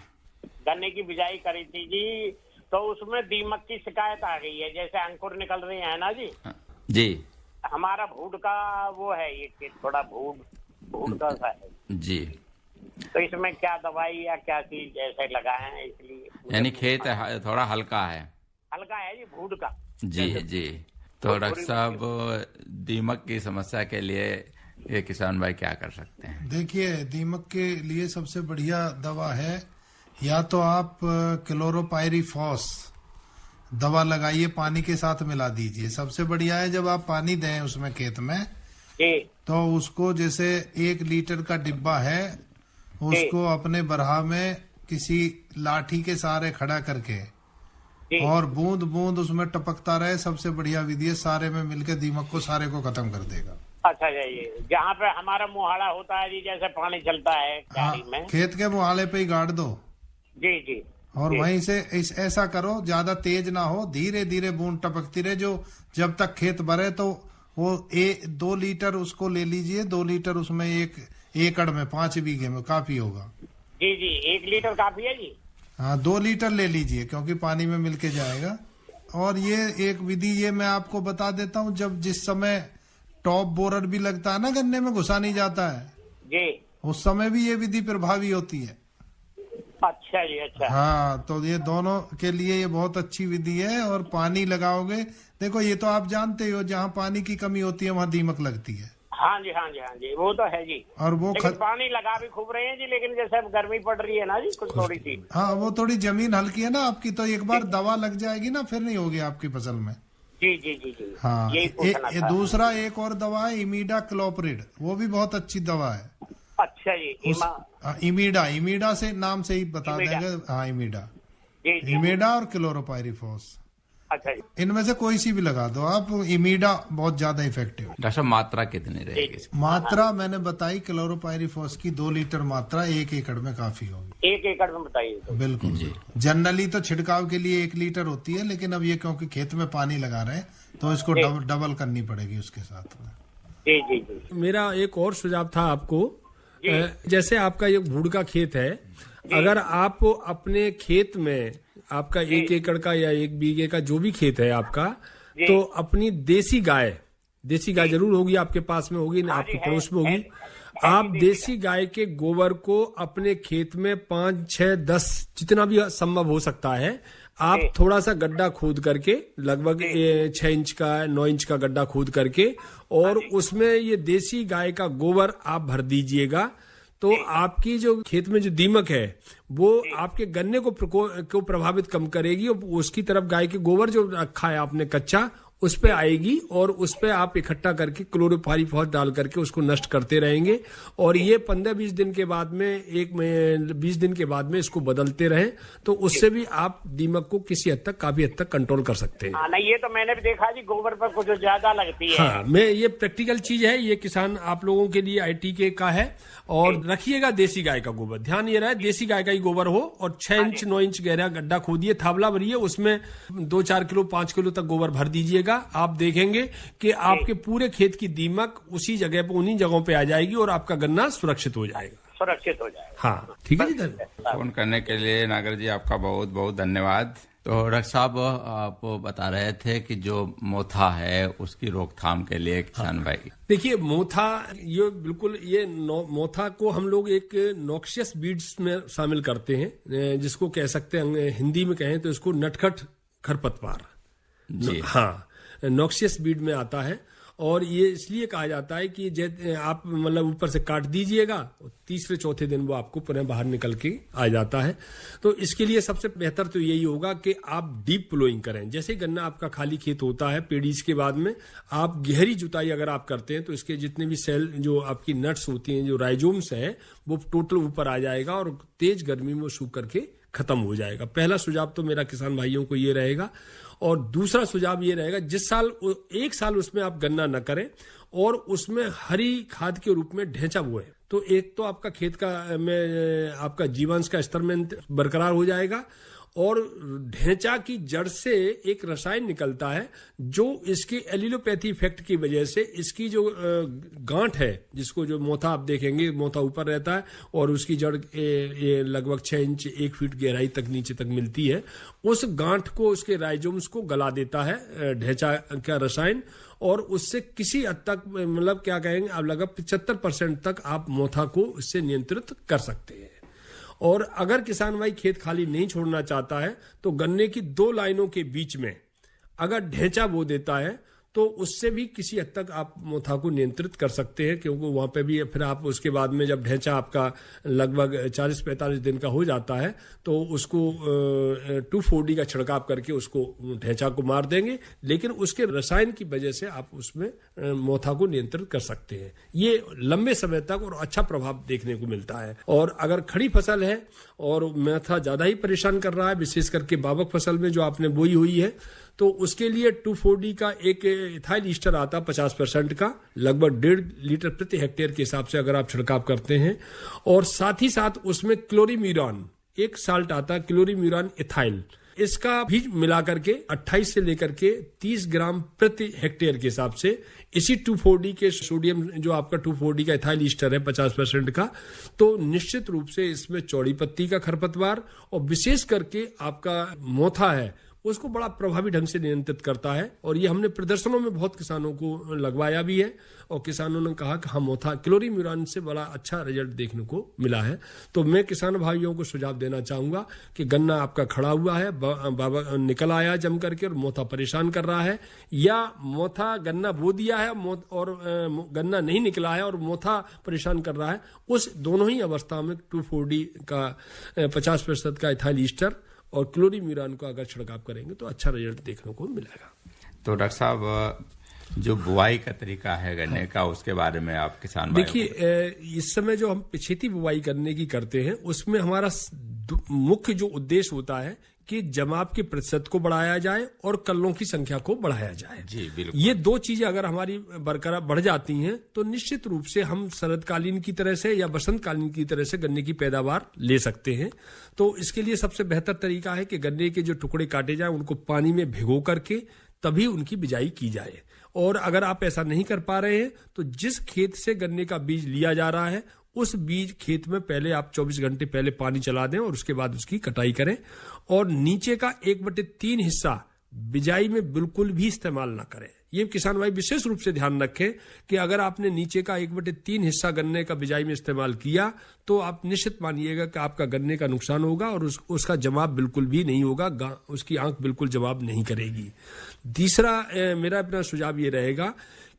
गन्ने की बिजाई करी थी जी, तो उसमें दीमक की शिकायत आ गई है, जैसे अंकुर निकल रहे हैं ना जी। जी। हमारा भूड का वो है, ये थोड़ा भूड का सा है जी। तो इसमें क्या दवाई या क्या चीज ऐसे लगाए हैं? इसलिए यानी खेत थोड़ा हल्का है जी भूड का। जी जी। तो डॉक्टर साहब, दीमक की समस्या के लिए ये किसान भाई क्या कर सकते हैं? देखिए, दीमक के लिए सबसे बढ़िया दवा है, या तो आप क्लोरोपाइरीफॉस दवा लगाइए, पानी के साथ मिला दीजिए। सबसे बढ़िया है जब आप पानी दें उसमें खेत में तो उसको जैसे 1 लीटर का डिब्बा है उसको अपने बरहा में किसी लाठी के सहारे खड़ा करके और बूंद बूंद उसमें टपकता रहे। सबसे बढ़िया विधि है, सारे में मिलकर दीमक को सारे को खत्म कर देगा। अच्छा जी, जहाँ पे हमारा मुहाड़ा होता है जी, जैसे पानी चलता है में, खेत के मुहाड़े पे ही गाड़ दो। जी जी। और वहीं से ऐसा करो, ज्यादा तेज ना हो, धीरे धीरे बूंद टपकती रहे, जो जब तक खेत भरे तो वो 2 लीटर उसको ले लीजिए। 2 लीटर उसमें 1 एकड़ में 5 बीघे में काफी होगा। जी जी, 1 लीटर काफी है जी। हाँ, 2 लीटर ले लीजिए क्योंकि पानी में मिलके जाएगा। और ये एक विधि ये मैं आपको बता देता हूँ, जब जिस समय टॉप बोरर भी लगता है ना, गन्ने में घुसा नहीं जाता है जी, उस समय भी ये विधि प्रभावी होती है। अच्छा जी, अच्छा। हाँ, तो ये दोनों के लिए ये बहुत अच्छी विधि है। और पानी लगाओगे, देखो ये तो आप जानते हो, जहाँ पानी की कमी होती है वहाँ दीमक लगती है। हाँ जी, हाँ जी, हाँ जी, वो तो है जी। और वो पानी लगा भी खूब रहे हैं जी, लेकिन जैसे अब गर्मी पड़ रही है ना जी, कुछ थोड़ी सी। हाँ, वो थोड़ी जमीन हल्की है ना आपकी, तो एक बार दवा लग जाएगी ना, फिर नहीं होगी आपकी फसल में। जी जी जी जी। हाँ, दूसरा एक और दवा है इमीडा क्लोपरिड, वो भी बहुत अच्छी दवा है। अच्छा जी। इमीडा से नाम से ही बता देंगे। हाँ, इमीडा और क्लोरोपाइरीफॉस। अच्छा जी। इनमें से कोई सी भी लगा दो आप, इमीडा बहुत ज्यादा इफेक्टिव है। डॉक्टर, मात्रा कितनी रहेगी? मात्रा मैंने बताई, क्लोरोपाइरीफॉस की 2 लीटर मात्रा 1 एकड़ में काफी होगी। 1 एकड़ में बताइए तो। बिल्कुल जी। जनरली तो छिड़काव के लिए 1 लीटर होती है, लेकिन अब ये क्योंकि खेत में पानी लगा रहे हैं तो इसको डबल करनी पड़ेगी उसके साथ में। जी जी जी। मेरा एक और सुझाव था आपको, जैसे आपका ये भूड का खेत है, अगर आप अपने खेत में आपका 1 एकड़ का या 1 बीघे का जो भी खेत है आपका, तो अपनी देसी गाय जरूर होगी, आपके पास में होगी, आपके पड़ोस में होगी। आप देसी गाय के गोबर को अपने खेत में 5, 6, 10 जितना भी संभव हो सकता है, आप थोड़ा सा गड्ढा खोद करके, लगभग 6 इंच का 9 इंच का गड्ढा खोद करके, और उसमें ये देसी गाय का गोबर आप भर दीजिएगा। तो आपकी जो खेत में जो दीमक है वो आपके गन्ने को प्रभावित कम करेगी, और उसकी तरफ गाय के गोबर जो रखा है आपने कच्चा, उस पे आएगी और उस पे आप इकट्ठा करके क्लोरोपाइरीफॉस डाल करके उसको नष्ट करते रहेंगे। और ये 15-20 दिन के बाद में 20 दिन के बाद में इसको बदलते रहें, तो उससे भी आप दीमक को काफी हद तक कंट्रोल कर सकते हैं। हाँ, नहीं ये तो मैंने भी देखा जी, गोबर पर कुछ ज्यादा लगती है। हाँ, ये प्रैक्टिकल चीज है, ये किसान आप लोगों के लिए ITK का है। और रखिएगा देसी गाय का गोबर, ध्यान ये रहे देसी गाय का ही गोबर हो, और 6 इंच 9 इंच गहरा गड्ढा खोदिए, थावला भरिए, उसमें 2-4 किलो 5 किलो तक गोबर भर दीजिएगा। कीजिएगा, आप देखेंगे कि आपके पूरे खेत की दीमक उसी जगह पे, उन्हीं जगहों पे आ जाएगी और आपका गन्ना सुरक्षित हो जाएगा। हाँ, ठीक है जी, धन्यवाद। फोन करने के लिए नागर जी आपका बहुत बहुत धन्यवाद। तो डॉक्टर साहब, आप बता रहे थे कि जो मोथा है उसकी रोकथाम के लिए किसान भाई, देखिए मोथा, ये बिल्कुल, ये मोथा को हम लोग एक नॉक्सियस बीड्स में शामिल करते हैं, जिसको कह सकते हैं, हिंदी में कहें तो इसको नटखट खरपतवार जी। हाँ, नॉक्सियस बीड में आता है। और ये इसलिए कहा जाता है कि आप मतलब ऊपर से काट दीजिएगा, तीसरे चौथे दिन वो आपको पुनः बाहर निकल के आ जाता है। तो इसके लिए सबसे बेहतर तो यही होगा कि आप डीप प्लोइंग करें। जैसे गन्ना आपका खाली खेत होता है, पेड़ीज के बाद में आप गहरी जुताई अगर आप करते हैं तो इसके जितने भी सेल, जो आपकी नट्स होती हैं, जो राइजोम्स है, वो टोटल ऊपर आ जाएगा और तेज गर्मी में सूख करके खत्म हो जाएगा। पहला सुझाव तो मेरा किसान भाइयों को ये रहेगा। और दूसरा सुझाव ये रहेगा, जिस साल एक साल उसमें आप गन्ना न करें और उसमें हरी खाद के रूप में ढेंचा बोए, तो एक तो आपका खेत का में आपका जीवांश का स्तर में बरकरार हो जाएगा और ढेंचा की जड़ से एक रसायन निकलता है जो इसकी एलिलोपैथी इफेक्ट की वजह से इसकी जो गांठ है, जिसको जो मोथा आप देखेंगे, मोथा ऊपर रहता है और उसकी जड़ ये लगभग 6 इंच 1 फीट गहराई तक नीचे तक मिलती है, उस गांठ को, उसके राइजोम्स को गला देता है ढेंचा का रसायन। और उससे किसी हद तक, मतलब क्या कहेंगे आप, लगभग 75% तक आप मोथा को इससे नियंत्रित कर सकते हैं। और अगर किसान भाई खेत खाली नहीं छोड़ना चाहता है तो गन्ने की 2 लाइनों के बीच में अगर ढेंचा बो देता है तो उससे भी किसी हद तक आप मोथा को नियंत्रित कर सकते हैं, क्योंकि वहां पे भी फिर आप उसके बाद में जब ढेंचा आपका लगभग 40-45 दिन का हो जाता है तो उसको 2,4-D का छिड़काव करके उसको ढेंचा को मार देंगे, लेकिन उसके रसायन की वजह से आप उसमें मोथा को नियंत्रित कर सकते हैं। ये लंबे समय तक और अच्छा प्रभाव देखने को मिलता है। और अगर खड़ी फसल है और मोथा ज्यादा ही परेशान कर रहा है, विशेष करके बावक फसल में जो आपने बोई हुई है, तो उसके लिए 2,4-D का एक इथाइल ईस्टर आता 50% का, लगभग 1.5 लीटर प्रति हेक्टेयर के हिसाब से अगर आप छिड़काव करते हैं, और साथ ही साथ उसमें क्लोरीम्यूरान एक साल्ट आता, क्लोरीम्यूरान इथाइल, इसका भी मिला करके 28 से लेकर के 30 ग्राम प्रति हेक्टेयर के हिसाब से, इसी 2,4-D के सोडियम, जो आपका 2,4-D का इथाइल ईस्टर है 50% का, तो निश्चित रूप से इसमें चौड़ी पत्ती का खरपतवार और विशेष करके आपका मोथा है उसको बड़ा प्रभावी ढंग से नियंत्रित करता है। और ये हमने प्रदर्शनों में बहुत किसानों को लगवाया भी है और किसानों ने कहा कि हाँ, मोथा क्लोरीम्यूरान से बड़ा अच्छा रिजल्ट देखने को मिला है। तो मैं किसान भाइयों को सुझाव देना चाहूंगा कि गन्ना आपका खड़ा हुआ है, बाबा निकल आया जम करके और मोथा परेशान कर रहा है, या मोथा गन्ना बो दिया है और गन्ना नहीं निकला है और मोथा परेशान कर रहा है, उस दोनों ही अवस्था में 2,4-D का 50% का इथाइल ईस्टर और क्लोरीम्यूरान को अगर छिड़काव करेंगे तो अच्छा रिजल्ट देखने को मिलेगा। तो डॉक्टर साहब, जो बुआई का तरीका है गन्ने का, उसके बारे में आप किसान देखिए, इस समय जो हम पिछेती बुआई करने की करते हैं उसमें हमारा मुख्य जो उद्देश्य होता है कि जमाव के प्रतिशत को बढ़ाया जाए और कल्लों की संख्या को बढ़ाया जाए। जी बिल्कुल। ये 2 चीजें अगर हमारी बरकरार बढ़ जाती हैं तो निश्चित रूप से हम शरदकालीन की तरह से या बसंतकालीन की तरह से गन्ने की पैदावार ले सकते हैं। तो इसके लिए सबसे बेहतर तरीका है कि गन्ने के जो टुकड़े काटे जाएं उनको पानी में भिगो करके तभी उनकी बिजाई की जाए। और अगर आप ऐसा नहीं कर पा रहे हैं तो जिस खेत से गन्ने का बीज लिया जा रहा है उस बीज खेत में पहले आप 24 घंटे पहले पानी चला दें और उसके बाद उसकी कटाई करें। और नीचे का 1/3 हिस्सा बिजाई में बिल्कुल भी इस्तेमाल ना करें। ये किसान भाई विशेष रूप से ध्यान रखें कि अगर आपने नीचे का 1/3 हिस्सा गन्ने का बिजाई में इस्तेमाल किया तो आप निश्चित मानिएगा कि आपका गन्ने का नुकसान होगा और उसका जवाब बिल्कुल भी नहीं होगा, उसकी आंख बिल्कुल जवाब नहीं करेगी। तीसरा मेरा अपना सुझाव ये रहेगा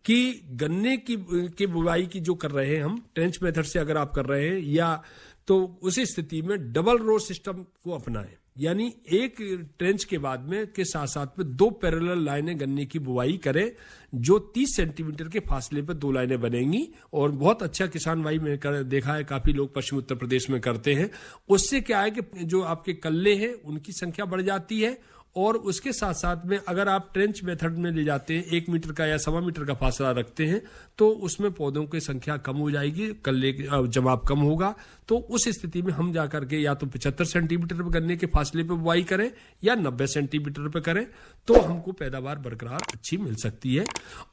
कि गन्ने की बुवाई की जो कर रहे हैं हम ट्रेंच मेथड से अगर आप कर रहे हैं, या तो उसी स्थिति में डबल रो सिस्टम को अपनाएं, यानी एक ट्रेंच के बाद में के साथ साथ में 2 पैरेलल लाइनें गन्ने की बुवाई करें, जो 30 सेंटीमीटर के फासले पर 2 लाइनें बनेंगी। और बहुत अच्छा किसान भाई मैंने देखा है, काफी लोग पश्चिम उत्तर प्रदेश में करते हैं। उससे क्या है कि जो आपके कल्ले हैं उनकी संख्या बढ़ जाती है और उसके साथ साथ में अगर आप ट्रेंच मेथड में ले जाते हैं, 1 मीटर का या 1.25 मीटर का फासला रखते हैं, तो उसमें पौधों की संख्या कम हो जाएगी, कल्ले जवाब कम होगा। तो उस स्थिति में हम जाकर के या तो 75 सेंटीमीटर पे गन्ने के फासले पे बुआई करें या 90 सेंटीमीटर पे करें, तो हमको पैदावार बरकरार अच्छी मिल सकती है।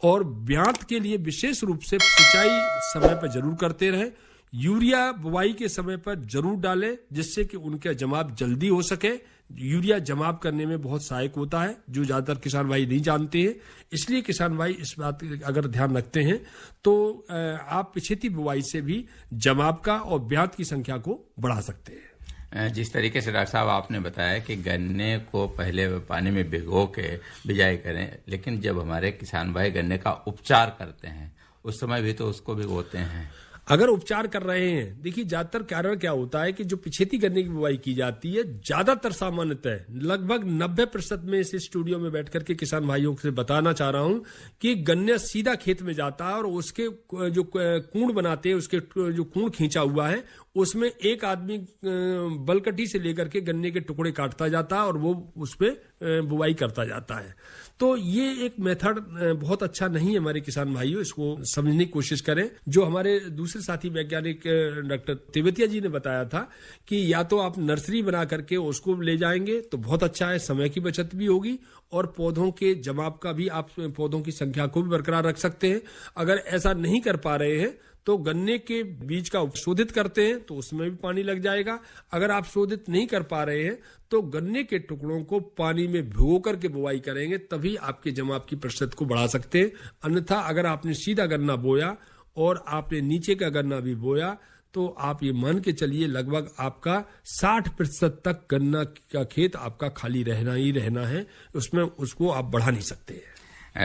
और ब्यात के लिए विशेष रूप से सिंचाई समय पर जरूर करते रहें। यूरिया बुआई के समय पर जरूर डालें, जिससे कि उनका जमाव जल्दी हो सके। यूरिया जमाव करने में बहुत सहायक होता है, जो ज्यादातर किसान भाई नहीं जानते हैं। इसलिए किसान भाई इस बात अगर ध्यान रखते हैं तो आप पिछेती बुआई से भी जमाव का और ब्यात की संख्या को बढ़ा सकते हैं। जिस तरीके से डॉक्टर साहब आपने बताया कि गन्ने को पहले पानी में भिगो के बिजाई करें, लेकिन जब हमारे किसान भाई गन्ने का उपचार करते हैं उस समय भी तो उसको भिगोते हैं। अगर उपचार कर रहे हैं, देखिए ज्यादातर कारण क्या होता है कि जो पिछेती गन्ने की बुआई की जाती है, ज्यादातर सामान्यतः लगभग 90% में इस स्टूडियो में बैठ करके किसान भाइयों से बताना चाह रहा हूं कि गन्ना सीधा खेत में जाता है और उसके जो कूण बनाते हैं, उसके जो कूण खींचा हुआ है, उसमें एक आदमी बलकटी से लेकर के गन्ने के टुकड़े काटता जाता है और वो उस पर बुआई करता जाता है। तो ये एक मेथड बहुत अच्छा नहीं है हमारे किसान भाइयों, इसको समझने की कोशिश करें। जो हमारे दूसरे साथी वैज्ञानिक डॉक्टर तेवतिया जी ने बताया था कि या तो आप नर्सरी बना करके उसको ले जाएंगे तो बहुत अच्छा है, समय की बचत भी होगी और पौधों के जमाव का भी, आप पौधों की संख्या को भी बरकरार रख सकते हैं। अगर ऐसा नहीं कर पा रहे हैं तो गन्ने के बीज का शोधित करते हैं तो उसमें भी पानी लग जाएगा। अगर आप शोधित नहीं कर पा रहे हैं तो गन्ने के टुकड़ों को पानी में भिगो करके बुआई करेंगे, तभी आपके जमाव की प्रतिशत को बढ़ा सकते हैं। अन्यथा अगर आपने सीधा गन्ना बोया और आपने नीचे का गन्ना भी बोया तो आप ये मान के चलिए लगभग आपका 60% तक गन्ना का खेत आपका खाली रहना ही रहना है, उसमें उसको आप बढ़ा नहीं सकते हैं।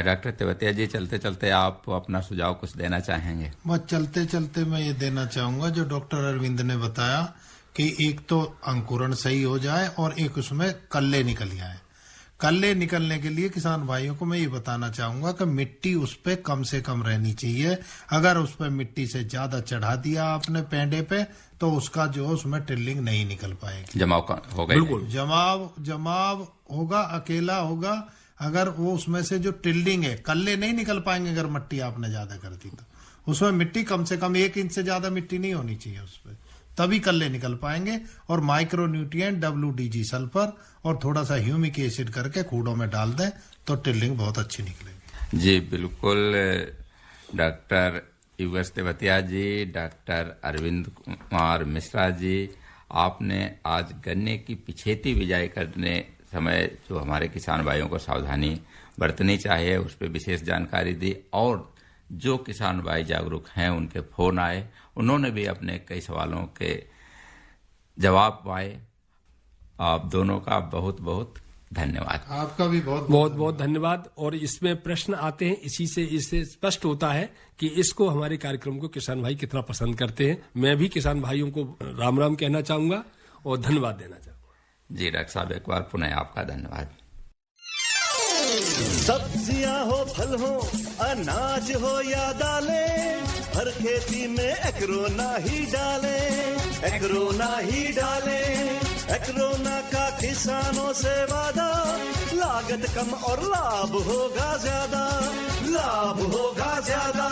डॉक्टर तेवतिया जी, चलते चलते आप अपना सुझाव कुछ देना चाहेंगे? बस चलते चलते मैं ये देना चाहूंगा जो डॉक्टर अरविंद ने बताया कि एक तो अंकुरण सही हो जाए और एक उसमें कल्ले निकल जाए। कल्ले निकलने के लिए किसान भाइयों को मैं ये बताना चाहूंगा कि मिट्टी उस पे कम से कम रहनी चाहिए। अगर उस पे मिट्टी से ज्यादा चढ़ा दिया आपने पेंडे पे तो उसका जो उसमें टिल्लिंग नहीं निकल पाएगी, जमाव होगा। बिल्कुल जमाव होगा, अकेला होगा। अगर वो उसमें से जो टिल्डिंग है, कल्ले नहीं निकल पाएंगे अगर मिट्टी आपने ज्यादा कर दी तो। उसमें मिट्टी कम से कम 1 इंच से ज्यादा मिट्टी नहीं होनी चाहिए उसमें, तभी कल्ले निकल पाएंगे। और माइक्रो न्यूट्रिएंट WDG सल्फर और थोड़ा सा ह्यूमिक एसिड करके कूड़ों में डाल दें तो टिल्डिंग बहुत अच्छी निकलेगी। जी बिल्कुल। डॉक्टर यूएस तेवतिया जी, डॉक्टर अरविंद कुमार मिश्रा जी, आपने आज गन्ने की पिछेती बिजाई करने समय जो हमारे किसान भाइयों को सावधानी बरतनी चाहिए उस पर विशेष जानकारी दी। और जो किसान भाई जागरूक हैं उनके फोन आए, उन्होंने भी अपने कई सवालों के जवाब पाए। आप दोनों का बहुत बहुत धन्यवाद। आपका भी बहुत बहुत धन्यवाद। और इसमें प्रश्न आते हैं, इससे स्पष्ट होता है कि इसको हमारे कार्यक्रम को किसान भाई कितना पसंद करते हैं। मैं भी किसान भाइयों को राम राम कहना चाहूंगा और धन्यवाद देना चाहूंगा। जी डॉक्टर साहब, एक बार पुनः आपका धन्यवाद। सब्जियां हो, फल हो, अनाज हो या दालें, हर खेती में एक्रोना ही डालें, एक्रोना ही डालें। एक्रोना का किसानों से वादा, लागत कम और लाभ होगा ज्यादा, लाभ होगा ज्यादा।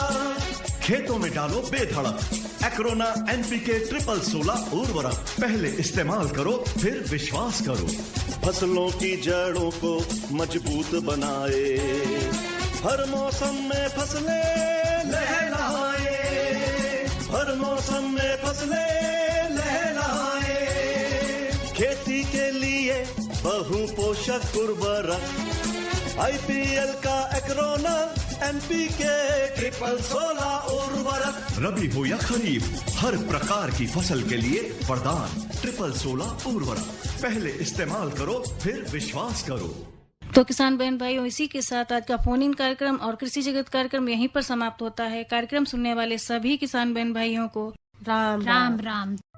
खेतों में डालो बेधड़क एक्रोना NPK 16 उर्वरक, पहले इस्तेमाल करो फिर विश्वास करो। फसलों की जड़ों को मजबूत बनाए, हर मौसम में फसलें लहलहाए, हर मौसम में फसलें लहलहाए। खेती के लिए बहु पोषक उर्वरक, IPL का एक्रोना NPK 16 उर्वरक। रबी हो या खरीफ, हर प्रकार की फसल के लिए वरदान 16 उर्वरक, पहले इस्तेमाल करो फिर विश्वास करो। तो किसान बहन भाइयों, इसी के साथ आज का फोन इन कार्यक्रम और कृषि जगत कार्यक्रम यहीं पर समाप्त होता है। कार्यक्रम सुनने वाले सभी किसान बहन भाइयों को राम राम राम।